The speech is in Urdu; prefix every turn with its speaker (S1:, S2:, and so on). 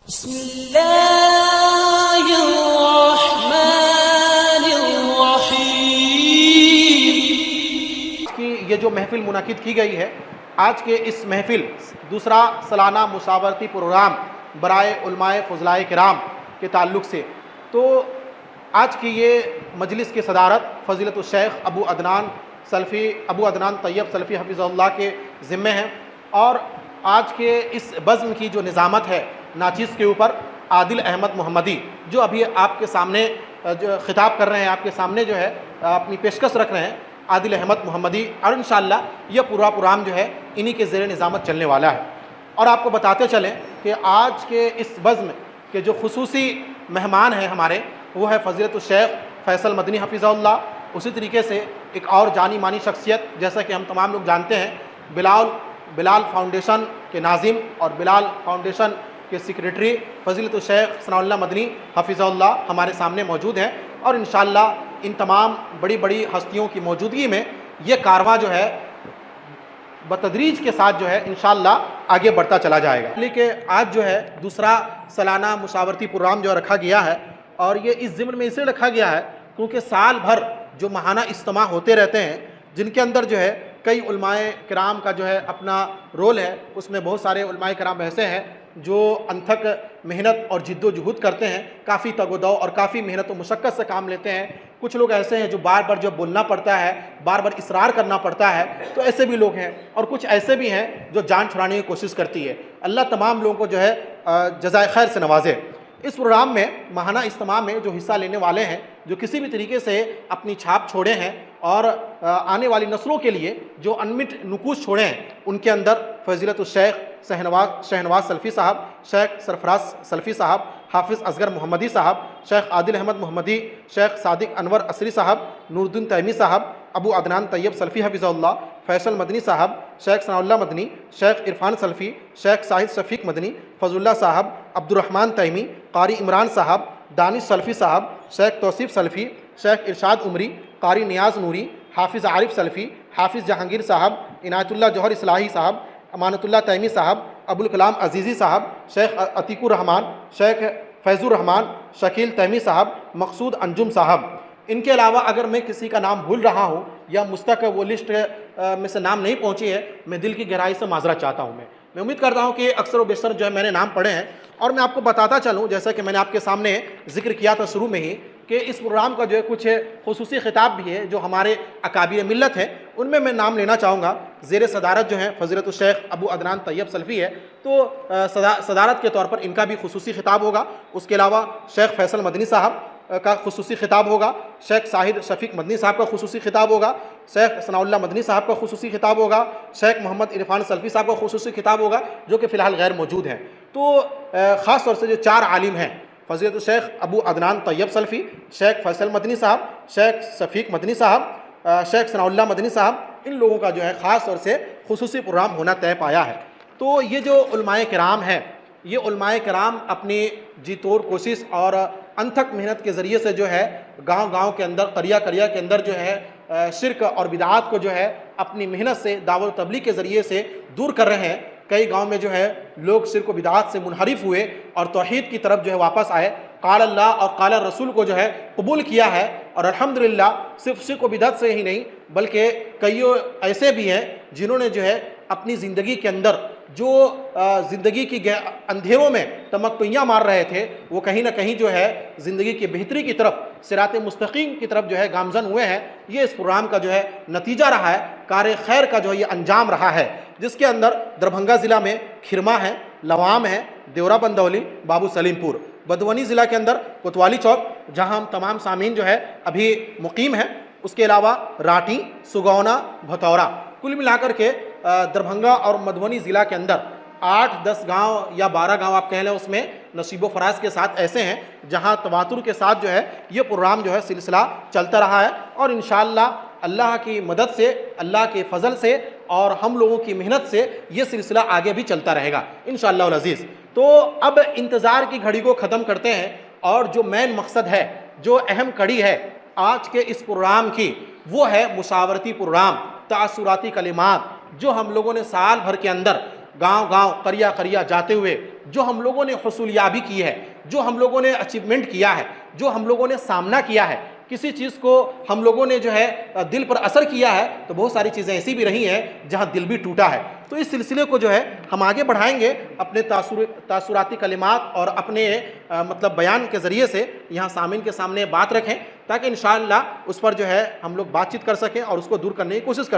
S1: بسم اللہ الرحمن الرحیم
S2: کی یہ جو محفل منعقد کی گئی ہے، آج کے اس محفل دوسرا سالانہ مشاورتی پروگرام برائے علماء فضلائے کرام کے تعلق سے، تو آج کی یہ مجلس کی صدارت فضیلت الشیخ ابو عدنان طیب سلفی حفظہ اللہ کے ذمے ہے، اور آج کے اس بزم کی جو نظامت ہے ناچیز کے اوپر عادل احمد محمدی، جو ابھی آپ کے سامنے جو خطاب کر رہے ہیں، آپ کے سامنے جو ہے اپنی پیشکش رکھ رہے ہیں، عادل احمد محمدی، اور انشاءاللہ یہ پورا پروگرام جو ہے انہی کے زیر نظامت چلنے والا ہے۔ اور آپ کو بتاتے چلیں کہ آج کے اس بزم کے جو خصوصی مہمان ہیں ہمارے، وہ ہے فضیلت الشیخ فیصل مدنی حفظہ اللہ۔ اسی طریقے سے ایک اور جانی مانی شخصیت، جیسا کہ ہم تمام لوگ جانتے ہیں، بلال فاؤنڈیشن کے ناظم اور بلال فاؤنڈیشن کے سیکریٹری فضیلت الشیخ ثناء اللہ مدنی حفظہ اللہ ہمارے سامنے موجود ہیں، اور انشاءاللہ ان تمام بڑی بڑی ہستیوں کی موجودگی میں یہ کارواں جو ہے بتدریج کے ساتھ جو ہے انشاءاللہ آگے بڑھتا چلا جائے گا۔ لیکن آج جو ہے دوسرا سالانہ مشاورتی پروگرام جو رکھا گیا ہے، اور یہ اس ضمن میں اسے رکھا گیا ہے کیونکہ سال بھر جو ماہانہ اجتماع ہوتے رہتے ہیں، جن کے اندر جو ہے کئی علماء کرام کا جو ہے اپنا رول ہے، اس میں بہت سارے علماء کرام ایسے ہیں جو انتھک محنت اور جد و جہد کرتے ہیں، کافی تگ و دو اور کافی محنت و مشقت سے کام لیتے ہیں۔ کچھ لوگ ایسے ہیں جو بار بار جب بولنا پڑتا ہے، بار بار اصرار کرنا پڑتا ہے، تو ایسے بھی لوگ ہیں، اور کچھ ایسے بھی ہیں جو جان چھڑانے کی کوشش کرتی ہے۔ اللہ تمام لوگوں کو جو ہے جزائے خیر سے نوازے۔ اس پروگرام میں ماہانہ اجتماع میں جو حصہ لینے والے ہیں، جو کسی بھی طریقے سے اپنی چھاپ چھوڑے ہیں اور آنے والی نسلوں کے لیے جو انمٹ نقوش چھوڑے ہیں، ان کے اندر فضیلت الشیخ شہنواز سلفی صاحب، شیخ سرفراز سلفی صاحب، حافظ اصغر محمدی صاحب، شیخ عادل احمد محمدی، شیخ صادق انور عصری صاحب، نور الدین تیمی صاحب، ابو عدنان طیب سلفی حفظہ اللہ، فیصل مدنی صاحب، شیخ ثناء اللہ مدنی، شیخ عرفان سلفی، شیخ ساحد شفیق مدنی، فضل اللہ صاحب، عبدالرحمن تیمی، قاری عمران صاحب، دانش سلفی صاحب، شیخ توصیف سلفی، شیخ ارشاد عمری، قاری نیاز نوری، حافظ عارف سلفی، حافظ جہانگیر صاحب، عنایت اللہ جوہر اصلاحی صاحب، امانت اللہ تیمی صاحب، ابوالکلام عزیزی صاحب، شیخ عتیق الرحمن، شیخ فیض الرحمن، شکیل تیمی صاحب، مقصود انجم صاحب۔ ان کے علاوہ اگر میں کسی کا نام بھول رہا ہوں یا مستق وہ لسٹ میں سے نام نہیں پہنچی ہے، میں دل کی گہرائی سے معذرت چاہتا ہوں۔ میں امید کرتا ہوں کہ اکثر و بیشتر جو ہے میں نے نام پڑھے ہیں، اور میں آپ کو بتاتا چلوں، جیسا کہ میں نے آپ کے سامنے ذکر کیا تھا شروع میں ہی، کہ اس پروگرام کا جو ہے کچھ خصوصی خطاب بھی ہے جو ہمارے اکابر ملت ہیں، ان میں نام لینا چاہوں گا۔ زیر صدارت جو ہیں فضیلت الشیخ ابو عدنان طیب سلفی ہے، تو صدارت کے طور پر ان کا بھی خصوصی خطاب ہوگا۔ اس کے علاوہ شیخ فیصل مدنی صاحب کا خصوصی خطاب ہوگا، شیخ ساحد شفیق مدنی صاحب کا خصوصی خطاب ہوگا، شیخ ثناء اللہ مدنی صاحب کا خصوصی خطاب ہوگا، شیخ محمد عرفان سلفی صاحب کا خصوصی خطاب ہوگا، جو کہ فی الحال غیر موجود ہیں۔ تو خاص طور سے جو چار عالم ہیں، فضیلت الشیخ ابو عدنان طیب سلفی، شیخ فیصل مدنی صاحب، شیخ شفیق مدنی صاحب، شیخ ثناء اللہ مدنی صاحب، ان لوگوں کا جو ہے خاص طور سے خصوصی پروگرام ہونا طے پایا ہے۔ تو یہ جو علماء کرام ہیں، یہ علماء کرام اپنی جی توڑ کوشش اور انتھک محنت کے ذریعے سے جو ہے گاؤں گاؤں کے اندر، قریہ قریہ کے اندر جو ہے شرک اور بدعات کو جو ہے اپنی محنت سے، دعوت و تبلیغ کے ذریعے سے دور کر رہے ہیں۔ کئی گاؤں میں جو ہے لوگ شرک و بدعات سے منحرف ہوئے اور توحید کی طرف جو ہے واپس آئے، قال اللہ اور قال الرسول کو جو ہے قبول کیا ہے، اور الحمدللہ صرف شرک و بدعت سے ہی نہیں بلکہ کئیوں ایسے بھی ہیں جنہوں نے جو ہے اپنی زندگی کے اندر جو زندگی کی اندھیروں میں تمکتویاں مار رہے تھے، وہ کہیں نہ کہیں جو ہے زندگی کی بہتری کی طرف، صراط مستقیم کی طرف جو ہے گامزن ہوئے ہیں۔ یہ اس پروگرام کا جو ہے نتیجہ رہا ہے، کار خیر کا جو ہے یہ انجام رہا ہے، جس کے اندر دربھنگہ ضلع میں کھرما ہے، لوام ہے، دیورا بندولی، بابو سلیم پور، بدونی ضلع کے اندر کوتوالی چوک، جہاں ہم تمام سامعین جو ہے ابھی مقیم ہیں، اس کے علاوہ راٹی، سگونا، بھتورا، کل ملا کر کے دربھنگہ اور مدھونی ضلع کے اندر 8-10 گاؤں یا 12 گاؤں آپ کہہ لیں، اس میں نصیب و فراز کے ساتھ ایسے ہیں جہاں تواتر کے ساتھ جو ہے یہ پروگرام جو ہے سلسلہ چلتا رہا ہے، اور انشاءاللہ اللہ کی مدد سے، اللہ کے فضل سے اور ہم لوگوں کی محنت سے یہ سلسلہ آگے بھی چلتا رہے گا انشاءاللہ العزیز۔ تو اب انتظار کی گھڑی کو ختم کرتے ہیں، اور جو مین مقصد ہے، جو اہم کڑی ہے آج کے اس پروگرام کی، وہ ہے مشاورتی پروگرام، تاثراتی کلمات، جو ہم لوگوں نے سال بھر کے اندر گاؤں گاؤں قریہ قریہ جاتے ہوئے جو ہم لوگوں نے حصولیابی کی ہے، جو ہم لوگوں نے اچیومنٹ کیا ہے، جو ہم لوگوں نے سامنا کیا ہے، کسی چیز کو ہم لوگوں نے جو ہے دل پر اثر کیا ہے، تو بہت ساری چیزیں ایسی بھی رہی ہیں جہاں دل بھی ٹوٹا ہے۔ تو اس سلسلے کو جو ہے ہم آگے بڑھائیں گے اپنے تاثراتی کلمات اور اپنے مطلب بیان کے ذریعے سے یہاں سامعین کے سامنے بات رکھیں، تاکہ انشاءاللہ اس پر جو ہے ہم لوگ بات چیت کر سکیں اور اس کو دور کرنے کی کوشش کر سکیں۔